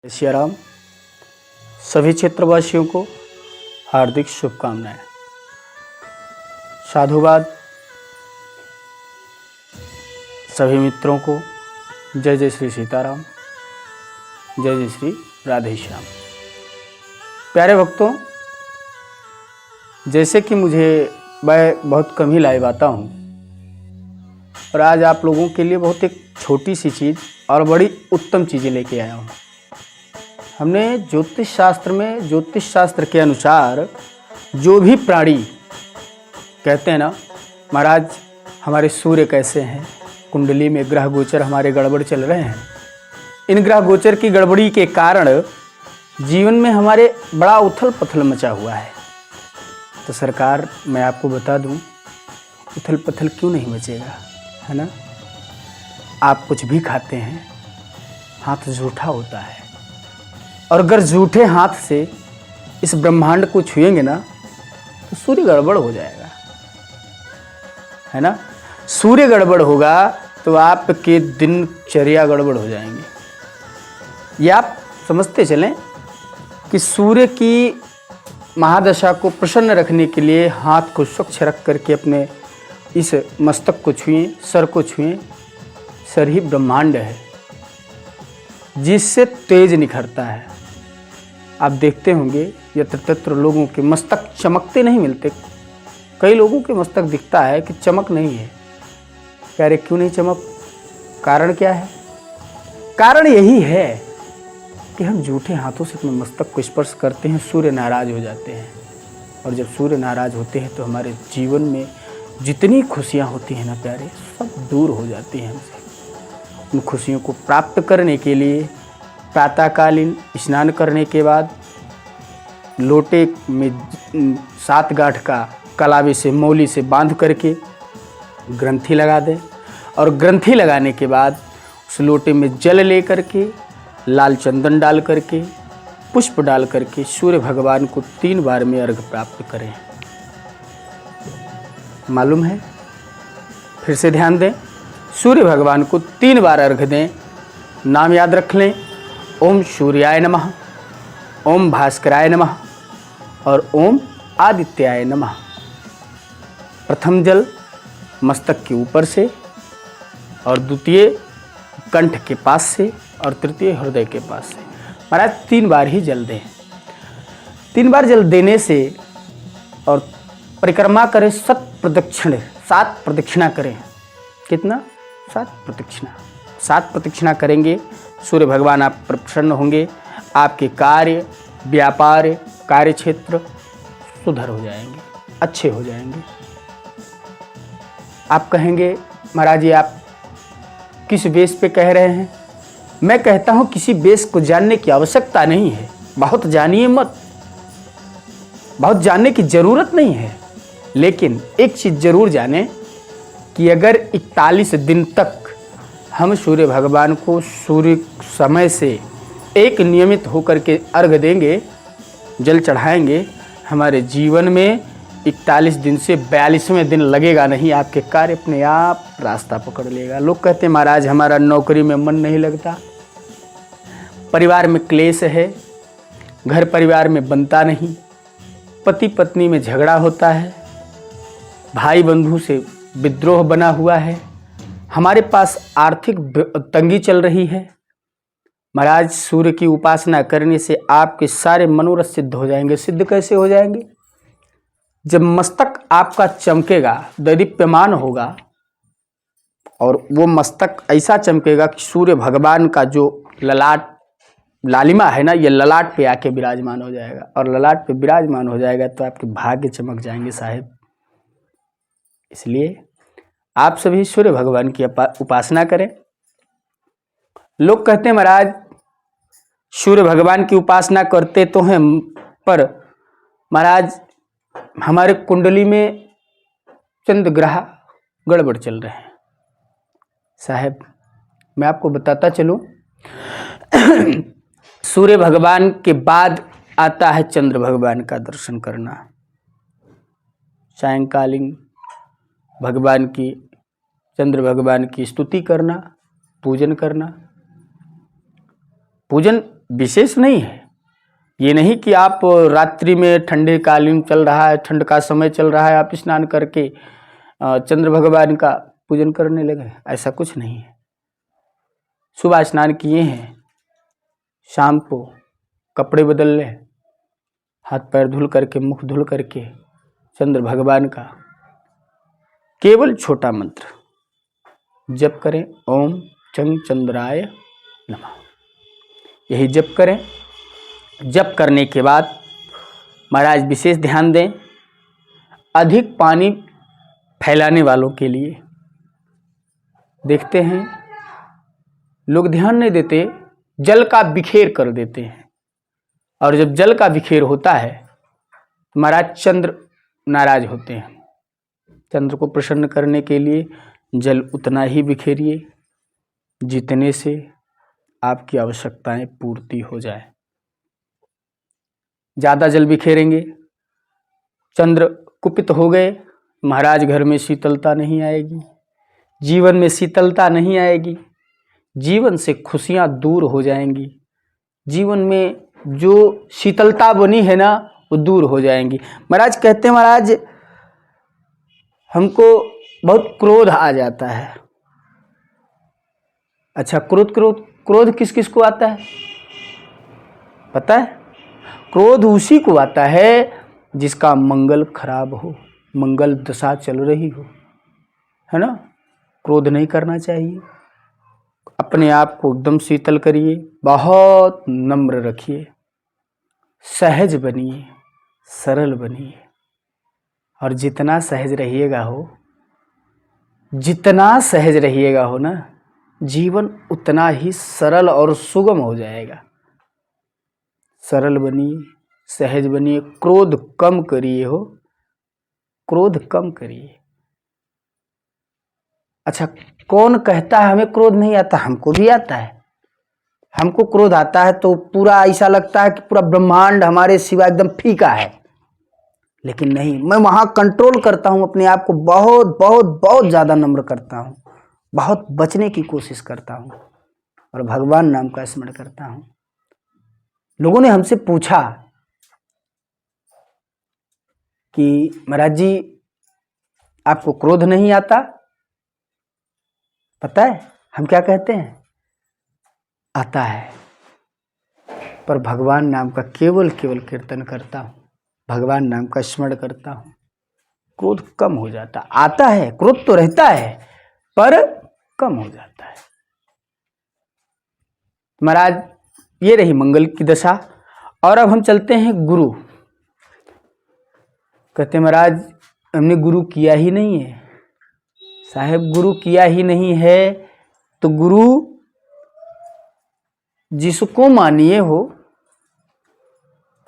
श्री राम। सभी क्षेत्रवासियों को हार्दिक शुभकामनाएं। साधुवाद। सभी मित्रों को जय जय श्री सीताराम, जय जय श्री राधे श्याम। प्यारे भक्तों, जैसे कि मैं बहुत कम ही लाइव आता हूँ और आज आप लोगों के लिए बहुत एक छोटी सी चीज़ और बड़ी उत्तम चीज़ें लेके आया हूँ। हमने ज्योतिष शास्त्र के अनुसार जो भी प्राणी कहते हैं ना, महाराज हमारे सूर्य कैसे हैं, कुंडली में ग्रह गोचर हमारे गड़बड़ चल रहे हैं, इन ग्रह गोचर की गड़बड़ी के कारण जीवन में हमारे बड़ा उथल पथल मचा हुआ है। तो सरकार, मैं आपको बता दूं, उथल पथल क्यों नहीं मचेगा, है ना। आप कुछ भी खाते हैं, हाथ झूठा होता है, और अगर झूठे हाथ से इस ब्रह्मांड को छुएंगे ना तो सूर्य गड़बड़ हो जाएगा, है ना। सूर्य गड़बड़ होगा तो आपके दिनचर्या गड़बड़ हो जाएंगे। ये आप समझते चलें कि सूर्य की महादशा को प्रसन्न रखने के लिए हाथ को स्वच्छ रख करके अपने इस मस्तक को छुएं, सर को छुएं। सर ही ब्रह्मांड है जिससे तेज निखरता है। आप देखते होंगे यत्र तत्र लोगों के मस्तक चमकते नहीं मिलते। कई लोगों के मस्तक दिखता है कि चमक नहीं है। प्यारे, क्यों नहीं चमक? कारण क्या है? कारण यही है कि हम झूठे हाथों से अपने मस्तक को स्पर्श करते हैं, सूर्य नाराज हो जाते हैं। और जब सूर्य नाराज होते हैं तो हमारे जीवन में जितनी खुशियाँ होती हैं ना प्यारे, सब दूर हो जाती हैं हमसे। उन खुशियों को प्राप्त करने के लिए प्रातःकालीन स्नान करने के बाद लोटे में 7 गांठ का कलावे से मौली से बांध करके ग्रंथि लगा दें, और ग्रंथि लगाने के बाद उस लोटे में जल ले करके, लाल चंदन डाल करके, पुष्प डाल करके सूर्य भगवान को 3 बार में अर्घ प्राप्त करें। मालूम है? फिर से ध्यान दें, सूर्य भगवान को 3 बार अर्घ दें। नाम याद रख लें, ओम सूर्याय नमः, ओम भास्कराय नमः और ओम आदित्याय नमः। प्रथम जल मस्तक के ऊपर से, और द्वितीय कंठ के पास से, और तृतीय हृदय के पास से। महाराज 3 बार ही जल दें। 3 बार जल देने से और परिक्रमा करें 7 प्रदक्षिणा करें। कितना? 7 प्रदक्षिणा। 7 प्रदक्षिणा करेंगे, सूर्य भगवान आप पर प्रसन्न होंगे। आपके कार्य, व्यापार, कार्य क्षेत्र सुधर हो जाएंगे, अच्छे हो जाएंगे। आप कहेंगे, महाराज जी आप किस बेस पे कह रहे हैं? मैं कहता हूं किसी बेस को जानने की आवश्यकता नहीं है। बहुत जानिए मत, बहुत जानने की जरूरत नहीं है। लेकिन एक चीज जरूर जाने कि अगर 41 दिन तक हम सूर्य भगवान को सूर्य समय से एक नियमित होकर के अर्घ देंगे, जल चढ़ाएंगे, हमारे जीवन में 41 दिन से 42वें दिन लगेगा नहीं, आपके कार्य अपने आप रास्ता पकड़ लेगा। लोग कहते हैं महाराज हमारा नौकरी में मन नहीं लगता, परिवार में क्लेश है, घर परिवार में बनता नहीं, पति पत्नी में झगड़ा होता है, भाई बंधु से विद्रोह बना हुआ है, हमारे पास आर्थिक तंगी चल रही है। महाराज सूर्य की उपासना करने से आपके सारे मनोरथ सिद्ध हो जाएंगे। सिद्ध कैसे हो जाएंगे? जब मस्तक आपका चमकेगा, दैदीप्यमान होगा, और वो मस्तक ऐसा चमकेगा कि सूर्य भगवान का जो ललाट लालिमा है ना, ये ललाट पे आके विराजमान हो जाएगा। और ललाट पे विराजमान हो जाएगा तो आपके भाग्य चमक जाएंगे साहेब। इसलिए आप सभी सूर्य भगवान की उपासना करें। लोग कहते हैं महाराज सूर्य भगवान की उपासना करते तो हैं, पर महाराज हमारे कुंडली में चंद्र ग्रह गड़बड़ चल रहे हैं। साहब मैं आपको बताता चलूं, सूर्य भगवान के बाद आता है चंद्र भगवान का दर्शन करना। सायंकालीन भगवान की, चंद्र भगवान की स्तुति करना, पूजन करना। पूजन विशेष नहीं है। ये नहीं कि आप रात्रि में ठंडे कालीन चल रहा है, ठंड का समय चल रहा है, आप स्नान करके चंद्र भगवान का पूजन करने लगे, ऐसा कुछ नहीं है। सुबह स्नान किए हैं, शाम को कपड़े बदल लें, हाथ पैर धुल करके, मुख धुल करके चंद्र भगवान का केवल छोटा मंत्र जप करें, ओम चंग चंद्राय नमः। यही जप करें। जप करने के बाद महाराज विशेष ध्यान दें, अधिक पानी फैलाने वालों के लिए। देखते हैं लोग ध्यान नहीं देते, जल का बिखेर कर देते हैं, और जब जल का बिखेर होता है तो महाराज चंद्र नाराज होते हैं। चंद्र को प्रसन्न करने के लिए जल उतना ही बिखेरिए जितने से आपकी आवश्यकताएं पूर्ति हो जाए। ज़्यादा जल बिखेरेंगे, चंद्र कुपित हो गए, महाराज घर में शीतलता नहीं आएगी, जीवन में शीतलता नहीं आएगी, जीवन से खुशियां दूर हो जाएंगी, जीवन में जो शीतलता बनी है ना वो दूर हो जाएंगी। महाराज कहते हैं, महाराज हमको बहुत क्रोध आ जाता है। अच्छा, क्रोध किस किस को आता है पता है? क्रोध उसी को आता है जिसका मंगल खराब हो, मंगल दशा चल रही हो, है ना। क्रोध नहीं करना चाहिए। अपने आप को एकदम शीतल करिए, बहुत नम्र रखिए, सहज बनिए, सरल बनिए। और जितना सहज रहिएगा हो ना, जीवन उतना ही सरल और सुगम हो जाएगा। सरल बनिए, सहज बनिए, क्रोध कम करिए हो, क्रोध कम करिए। अच्छा, कौन कहता है हमें क्रोध नहीं आता? हमको भी आता है। हमको क्रोध आता है तो पूरा ऐसा लगता है कि पूरा ब्रह्मांड हमारे सिवा एकदम फीका है, लेकिन नहीं, मैं वहां कंट्रोल करता हूं अपने आप को, बहुत बहुत बहुत ज्यादा नम्र करता हूं, बहुत बचने की कोशिश करता हूं और भगवान नाम का स्मरण करता हूं। लोगों ने हमसे पूछा कि महाराज जी आपको क्रोध नहीं आता? पता है हम क्या कहते हैं? आता है, पर भगवान नाम का केवल कीर्तन करता हूं, भगवान नाम का स्मरण करता हूं, क्रोध कम हो जाता। आता है, क्रोध तो रहता है पर कम हो जाता है। महाराज ये रही मंगल की दशा। और अब हम चलते हैं गुरु। कहते महाराज हमने गुरु किया ही नहीं है। साहब गुरु किया ही नहीं है तो गुरु जिसको मानिए हो,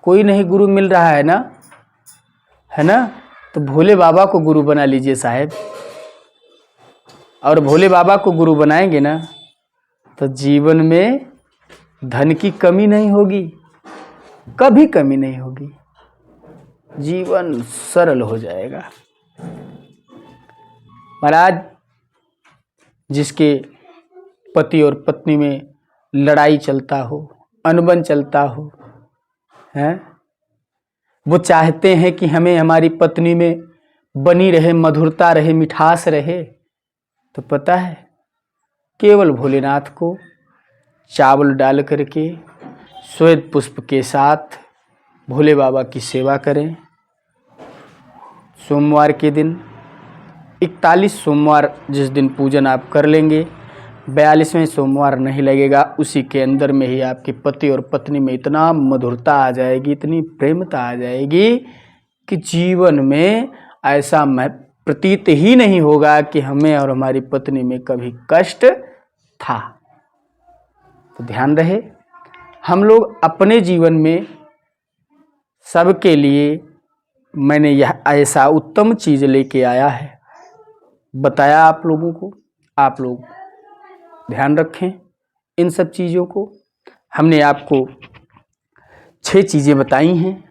कोई नहीं गुरु मिल रहा है ना, है ना, तो भोले बाबा को गुरु बना लीजिए साहब। और भोले बाबा को गुरु बनाएंगे ना तो जीवन में धन की कमी नहीं होगी, कभी कमी नहीं होगी, जीवन सरल हो जाएगा। महाराज जिसके पति और पत्नी में लड़ाई चलता हो, अनबन चलता हो, हैं, वो चाहते हैं कि हमें हमारी पत्नी में बनी रहे मधुरता रहे, मिठास रहे, तो पता है केवल भोलेनाथ को चावल डाल करके श्वेत पुष्प के साथ भोले बाबा की सेवा करें। सोमवार के दिन 41 सोमवार जिस दिन पूजन आप कर लेंगे, 42वें सोमवार नहीं लगेगा, उसी के अंदर में ही आपके पति और पत्नी में इतना मधुरता आ जाएगी, इतनी प्रेमता आ जाएगी कि जीवन में ऐसा प्रतीत ही नहीं होगा कि हमें और हमारी पत्नी में कभी कष्ट था। तो ध्यान रहे, हम लोग अपने जीवन में सबके लिए मैंने यह ऐसा उत्तम चीज़ लेके आया है, बताया आप लोगों को। आप लोग ध्यान रखें इन सब चीज़ों को। हमने आपको 6 चीज़ें बताई हैं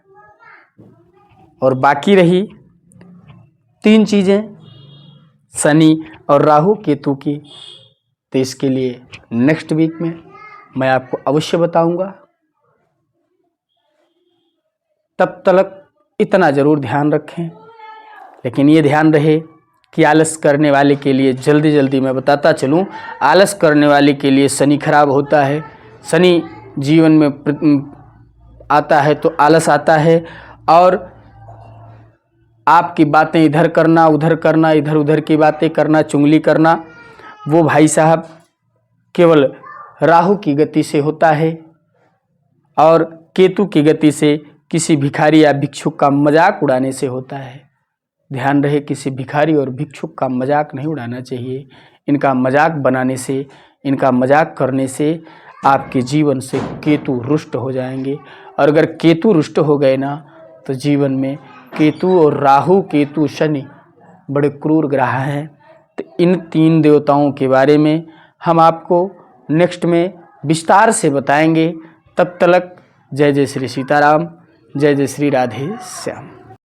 और बाकी रही 3 चीज़ें शनि और राहु केतु की, तो इसके लिए नेक्स्ट वीक में मैं आपको अवश्य बताऊंगा। तब तक इतना ज़रूर ध्यान रखें। लेकिन ये ध्यान रहे कि आलस करने वाले के लिए जल्दी जल्दी मैं बताता चलूँ, आलस करने वाले के लिए शनि खराब होता है। शनि जीवन में आता है तो आलस आता है, और आपकी बातें इधर करना उधर करना, इधर उधर की बातें करना, चुगली करना, वो भाई साहब केवल राहु की गति से होता है और केतु की गति से किसी भिखारी या भिक्षुक का मजाक उड़ाने से होता है। ध्यान रहे, किसी भिखारी और भिक्षुक का मजाक नहीं उड़ाना चाहिए। इनका मजाक बनाने से, इनका मजाक करने से आपके जीवन से केतु रुष्ट हो जाएंगे। और अगर केतु रुष्ट हो गए ना, तो जीवन में केतु और राहु, केतु शनि बड़े क्रूर ग्रह हैं। तो इन 3 देवताओं के बारे में हम आपको नेक्स्ट में विस्तार से बताएंगे। तब तक जय जय श्री सीताराम, जय जय श्री राधे श्याम।